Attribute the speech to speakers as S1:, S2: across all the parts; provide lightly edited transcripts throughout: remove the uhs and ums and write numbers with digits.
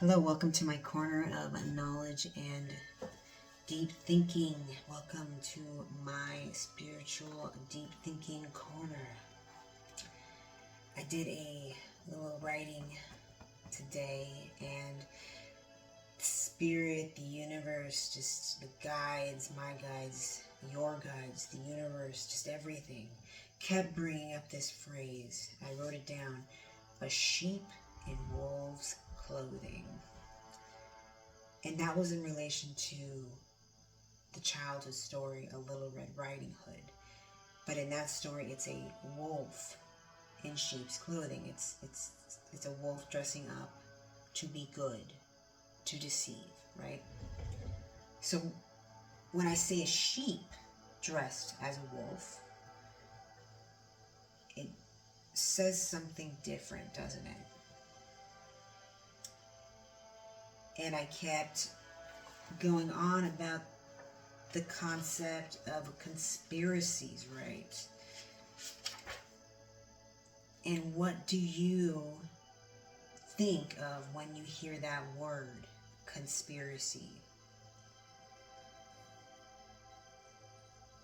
S1: Hello, welcome to my corner of knowledge and deep thinking. Welcome to my spiritual deep thinking corner. I did a little writing today, and spirit, the universe, just the guides, my guides, your guides, the universe, just everything kept bringing up this phrase. I wrote it down: a sheep in wolves' clothing. And that was in relation to the childhood story, A Little Red Riding Hood. But in that story, it's a wolf in sheep's clothing. It's a wolf dressing up to be good, to deceive, right? So when I say a sheep dressed as a wolf, it says something different, doesn't it? And I kept going on about the concept of conspiracies, right? And what do you think of when you hear that word, conspiracy?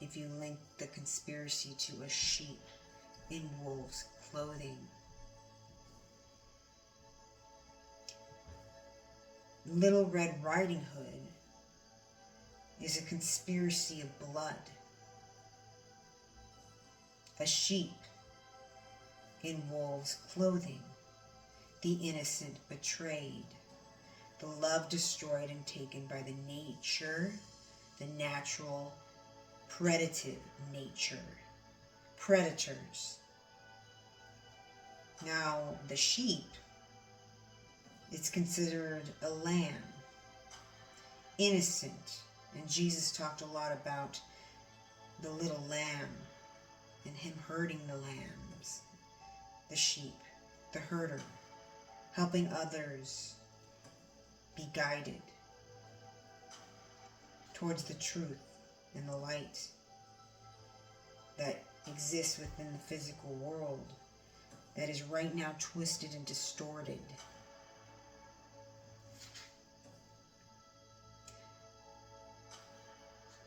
S1: If you link the conspiracy to a sheep in wolf's clothing. Little Red Riding Hood is a conspiracy of blood. A sheep in wolf's clothing. The innocent betrayed. The love destroyed and taken by the natural, predative nature. Predators. Now, the sheep, it's considered a lamb. Innocent. And Jesus talked a lot about the little lamb and him herding the lambs, the sheep, the herder, helping others be guided towards the truth and the light that exists within the physical world that is right now twisted and distorted.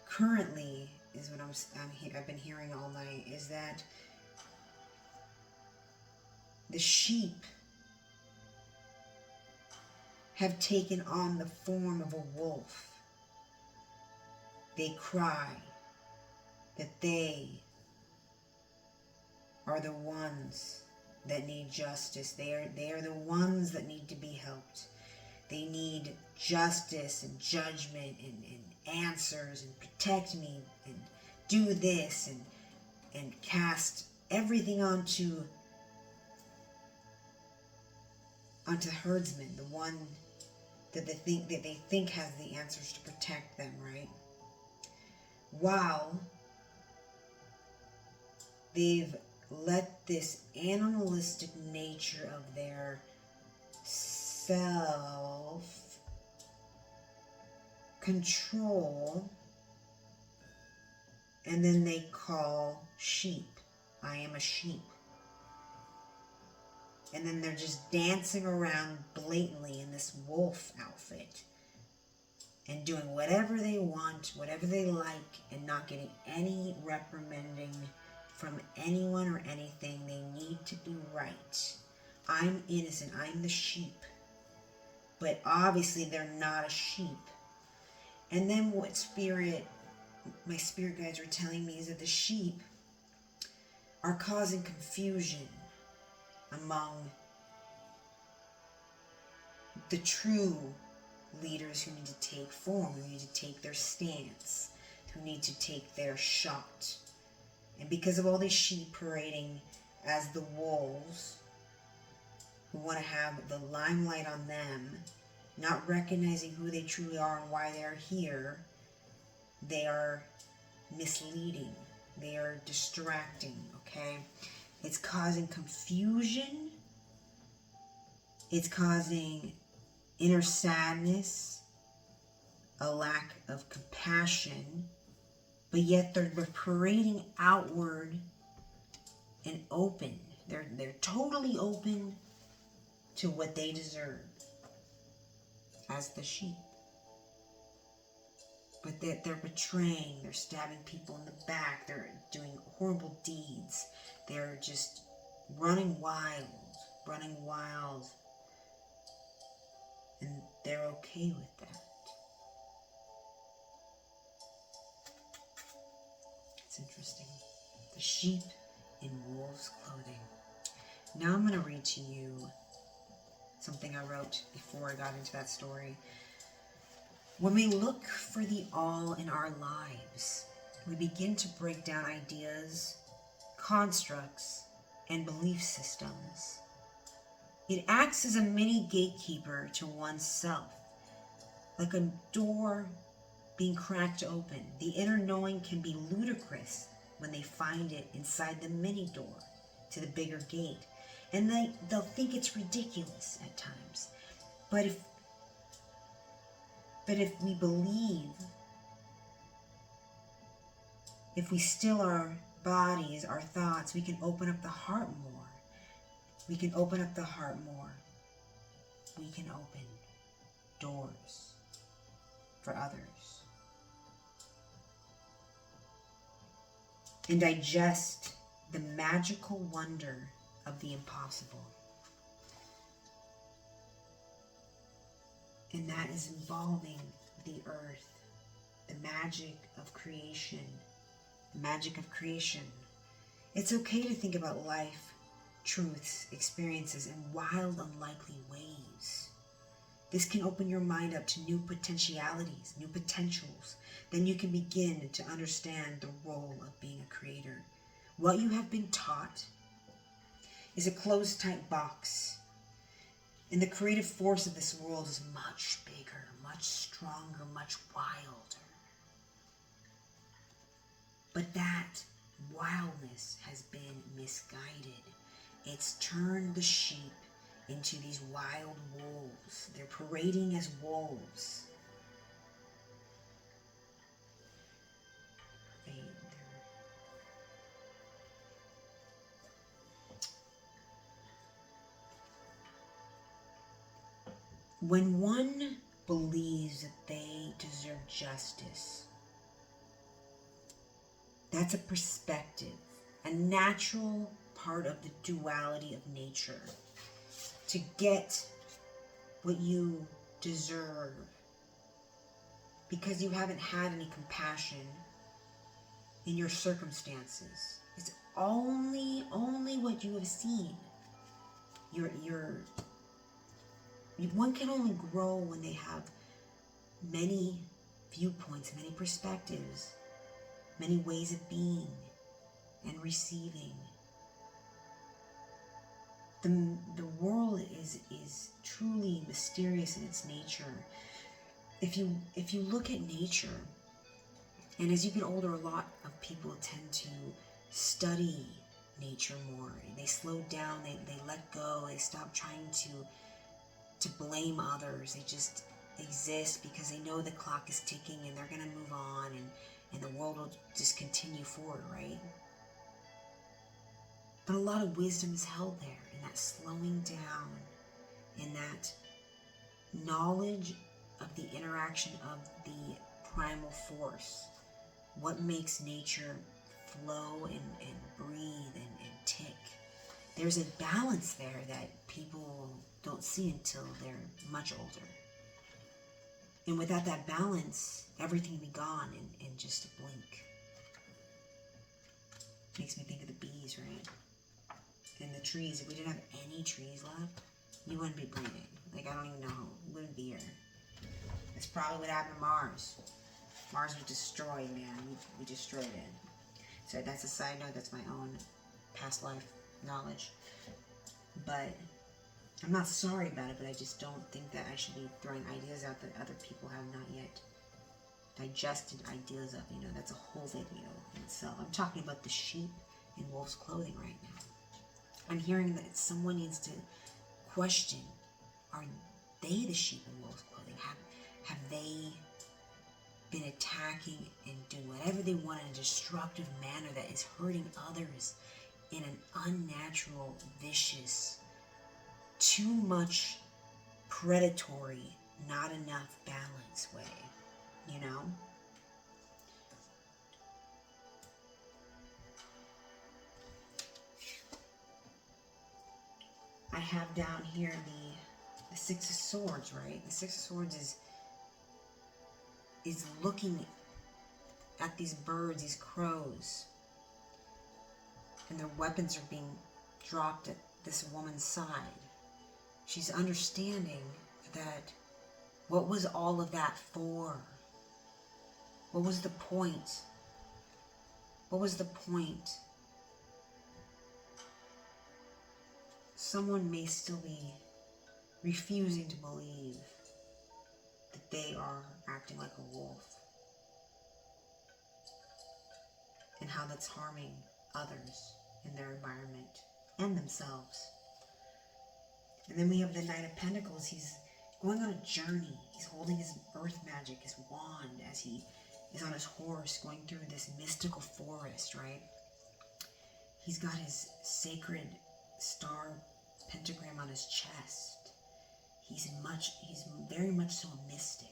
S1: Currently, is what I've been hearing all night, is that the sheep have taken on the form of a wolf. They cry that they are the ones that need justice. They are the ones that need to be helped. They need justice and judgment and answers and protect me and do this and cast everything onto herdsmen, the one that they think has the answers to protect them, right? While they've let this animalistic nature of their self control, and then they call sheep. I am a sheep. And then they're just dancing around blatantly in this wolf outfit and doing whatever they want, whatever they like, and not getting any reprimanding from anyone or anything. They need to be right. I'm innocent. I'm the sheep. But obviously they're not a sheep. And then what my spirit guides were telling me is that the sheep are causing confusion among the true leaders who need to take form, who need to take their stance, who need to take their shot. And because of all these sheep parading as the wolves, who want to have the limelight on them, not recognizing who they truly are and why they are here, they are misleading. They are distracting, okay? It's causing confusion. It's causing inner sadness, a lack of compassion, but yet they're parading outward and open. They're totally open to what they deserve. as the sheep. But they're betraying, they're stabbing people in the back, they're doing horrible deeds, they're just running wild, and they're okay with that. It's interesting. The sheep in wolves' clothing. Now I'm going to read to you something I wrote before I got into that story. When we look for the all in our lives, we begin to break down ideas, constructs, and belief systems. It acts as a mini gatekeeper to oneself, like a door being cracked open. The inner knowing can be ludicrous when they find it inside the mini door to the bigger gate, and they'll think it's ridiculous at times. But if we believe, if we still our bodies, our thoughts, we can open up the heart more. We can open up the heart more. We can open doors for others. And digest the magical wonder of the impossible. And that is involving the earth, the magic of creation. The magic of creation. It's okay to think about life, truths, experiences in wild, unlikely ways. This can open your mind up to new potentialities, new potentials. Then you can begin to understand the role of being a creator. What you have been taught is a closed tight box. And the creative force of this world is much bigger, much stronger, much wilder. But that wildness has been misguided. It's turned the sheep into these wild wolves. They're parading as wolves. When one believes that they deserve justice, that's a perspective, a natural part of the duality of nature. To get what you deserve because you haven't had any compassion in your circumstances. It's only what you have seen. One can only grow when they have many viewpoints, many perspectives, many ways of being and receiving. The world is truly mysterious in its nature. If you look at nature, and as you get older, a lot of people tend to study nature more. They slow down, they let go, they stop trying to blame others. They just exist because they know the clock is ticking and they're gonna move on, and the world will just continue forward, right? But a lot of wisdom is held there in that slowing down, in that knowledge of the interaction of the primal force. What makes nature flow and breathe and tick. There's a balance there that people don't see until they're much older. And without that balance, everything will be gone in just a blink. Makes me think of the bees, right? And the trees. If we didn't have any trees left, you wouldn't be breathing. Like, I don't even know. You wouldn't be here. That's probably what happened to Mars. Mars was destroyed, man. We destroyed it. So that's a side note. That's my own past life knowledge. But I'm not sorry about it, but I just don't think that I should be throwing ideas out that other people have not yet digested ideas of. You know, that's a whole video in itself. I'm talking about the sheep in wolf's clothing right now. I'm hearing that someone needs to question, are they the sheep in wolf's clothing? Have they been attacking and doing whatever they want in a destructive manner that is hurting others in an unnatural, vicious, too much predatory not enough balance way, you know? I have down here the Six of Swords, right? The Six of Swords is looking at these birds, these crows, and their weapons are being dropped at this woman's side. She's understanding that what was all of that for? What was the point? What was the point? Someone may still be refusing to believe that they are acting like a wolf and how that's harming others in their environment and themselves. And then we have the Knight of Pentacles. He's going on a journey. He's holding his earth magic, his wand, as he is on his horse going through this mystical forest, right? He's got his sacred star pentagram on his chest. He's very much so a mystic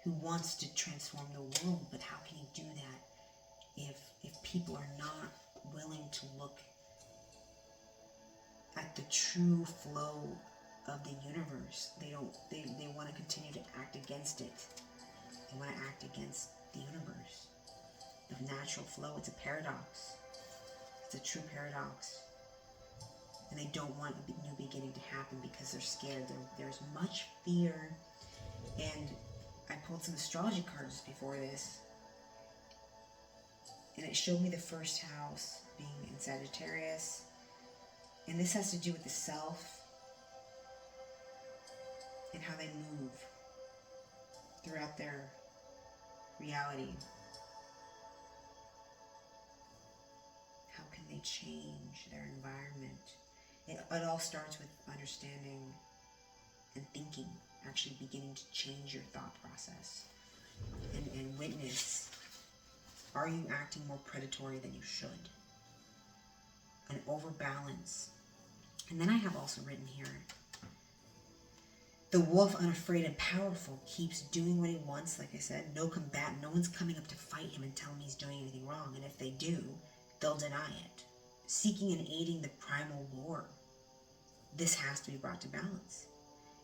S1: who wants to transform the world, but how can he do that if people are not willing to look at the true flow of the universe? They want to continue to act against it. They want to act against the universe. The natural flow, it's a paradox. It's a true paradox. And they don't want a new beginning to happen because they're scared. There's much fear. And I pulled some astrology cards before this, and it showed me the first house being in Sagittarius. And this has to do with the self and how they move throughout their reality. How can they change their environment? It all starts with understanding and thinking, actually beginning to change your thought process and witness. Are you acting more predatory than you should? An overbalance. And then I have also written here, the wolf, unafraid and powerful, keeps doing what he wants. Like I said, no combat. No one's coming up to fight him and tell him he's doing anything wrong. And if they do, they'll deny it. Seeking and aiding the primal war. This has to be brought to balance.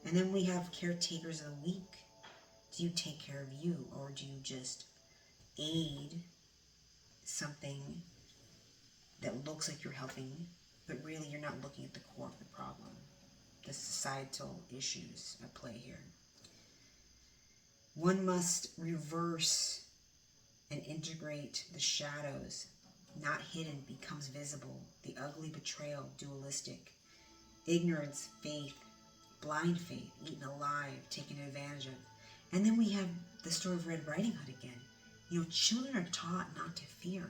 S1: And then we have caretakers of the weak. Do you take care of you, or do you just aid something that looks like you're helping, but really you're not looking at the core of the problem, the societal issues at play here? One must reverse and integrate the shadows. Not hidden becomes visible. The ugly betrayal, dualistic. Ignorance, faith, blind faith, eaten alive, taken advantage of. And then we have the story of Red Riding Hood again. You know, children are taught not to fear,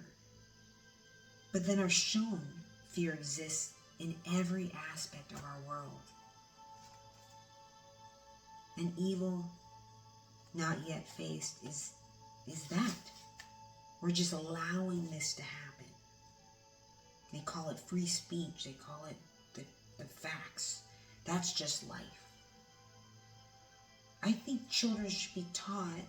S1: but then are shown fear exists in every aspect of our world. And evil not yet faced is that. We're just allowing this to happen. They call it free speech. They call it the facts. That's just life. I think children should be taught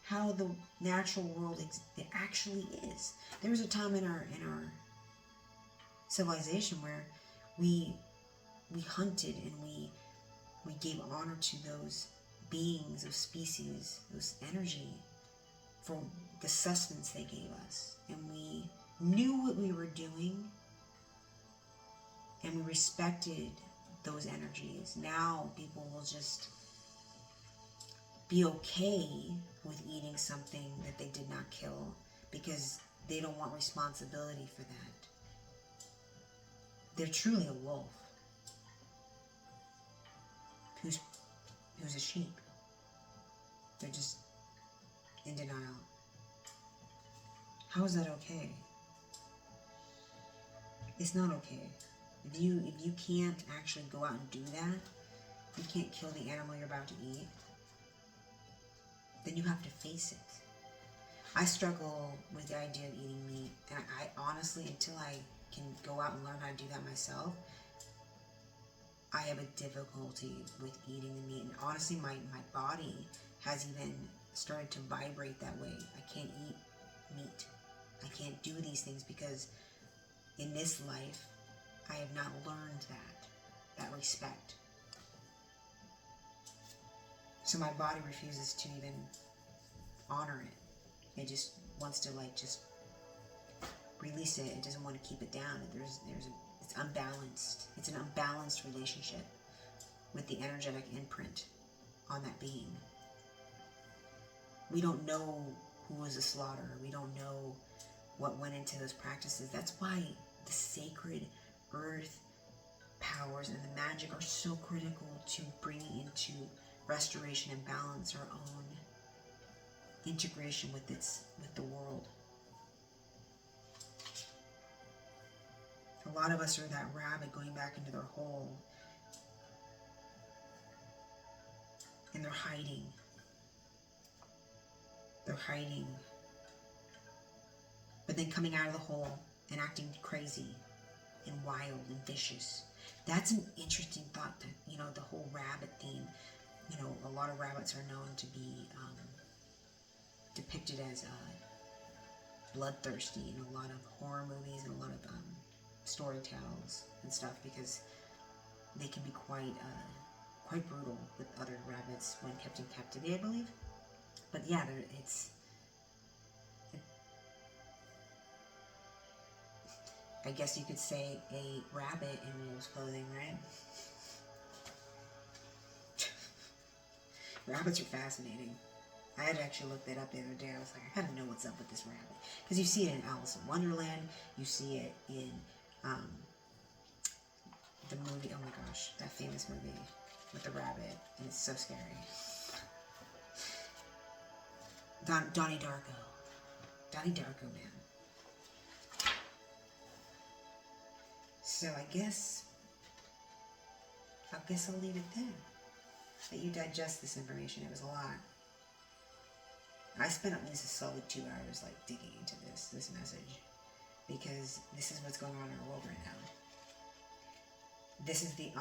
S1: how the natural world it actually is. There was a time in our civilization where we hunted and we gave honor to those beings, those species, those energy for the sustenance they gave us. And we knew what we were doing, and we respected those energies. Now people will just be okay with eating something that they did not kill because they don't want responsibility for that. They're truly a wolf who's a sheep. They're just in denial. How is that okay? It's not okay. If you can't actually go out and do that, you can't kill the animal you're about to eat, then you have to face it. I struggle with the idea of eating meat, and I honestly, until I can go out and learn how to do that myself, I have a difficulty with eating the meat. And honestly, my body has even started to vibrate that way. I can't eat meat. I can't do these things because in this life, I have not learned that respect. So my body refuses to even honor it. It just wants to just release it. It doesn't want to keep it down. It's unbalanced. It's an unbalanced relationship with the energetic imprint on that being. We don't know who was a slaughterer. We don't know what went into those practices. That's why the sacred earth powers and the magic are so critical to bringing into restoration and balance our own integration with the world. A lot of us are that rabbit going back into their hole, and they're hiding. They're hiding. But then coming out of the hole and acting crazy and wild and vicious. That's an interesting thought, that, the whole rabbit theme. A lot of rabbits are known to be depicted as bloodthirsty in a lot of horror movies and a lot of story tales and stuff, because they can be quite brutal with other rabbits when kept in captivity, I believe. But yeah, I guess you could say a rabbit in wolf's clothing, right? Rabbits are fascinating. I had to actually look that up the other day. I was like, I gotta know what's up with this rabbit. Because you see it in Alice in Wonderland. You see it in the movie, oh my gosh, that famous movie with the rabbit. And it's so scary. Donnie Darko. Donnie Darko, man. So I guess I'll leave it there. Let you digest this information. It was a lot. I spent at least a solid 2 hours digging into this message, because this is what's going on in our world right now. This is the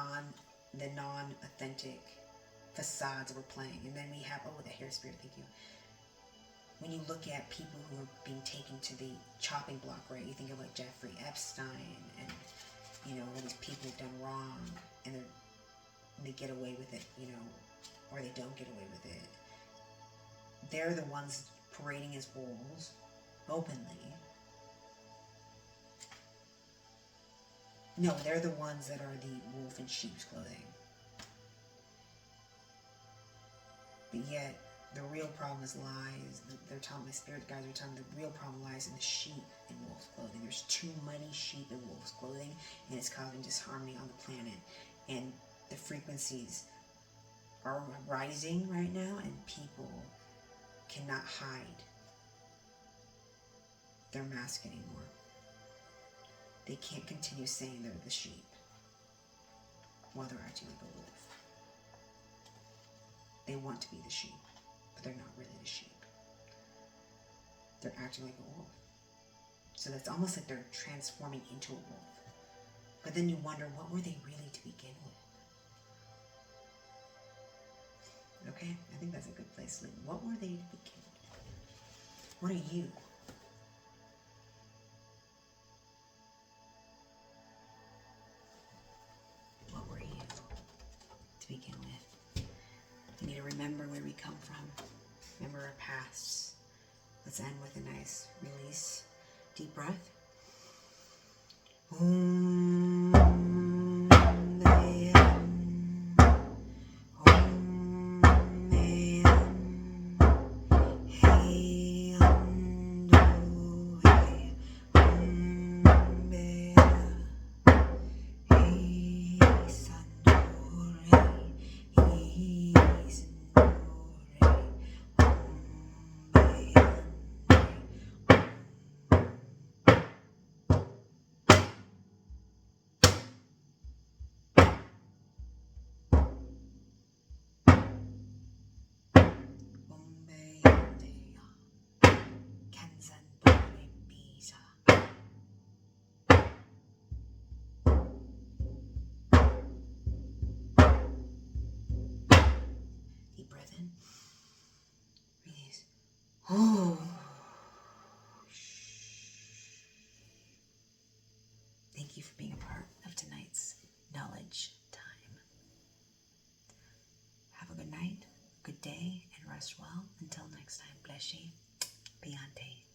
S1: non-authentic facades we're playing. And then we have, the hair spirit, thank you. When you look at people who are being taken to the chopping block, right? You think of Jeffrey Epstein and, all these people who've done wrong, and they get away with it, or they don't get away with it. They're the ones parading as wolves openly. No, they're the ones that are the wolf in sheep's clothing. But yet, the real problem lies, they're telling, my spirit guides are telling, the real problem lies in the sheep in wolf's clothing. There's too many sheep in wolf's clothing, and it's causing disharmony on the planet. And the frequencies are rising right now, and people cannot hide their mask anymore. They can't continue saying they're the sheep while they're acting like a wolf. They want to be the sheep, but they're not really the sheep. They're acting like a wolf. So that's almost like they're transforming into a wolf. But then you wonder, what were they really to begin with? Okay, I think that's a good place to leave. What were they to begin with? What are you? What were you to begin with? We need to remember where we come from. Remember our pasts. Let's end with a nice release. Deep breath. Oh. Thank you for being a part of tonight's knowledge time. Have a good night, good day, and rest well. Until next time, Bless ye. Beyonce.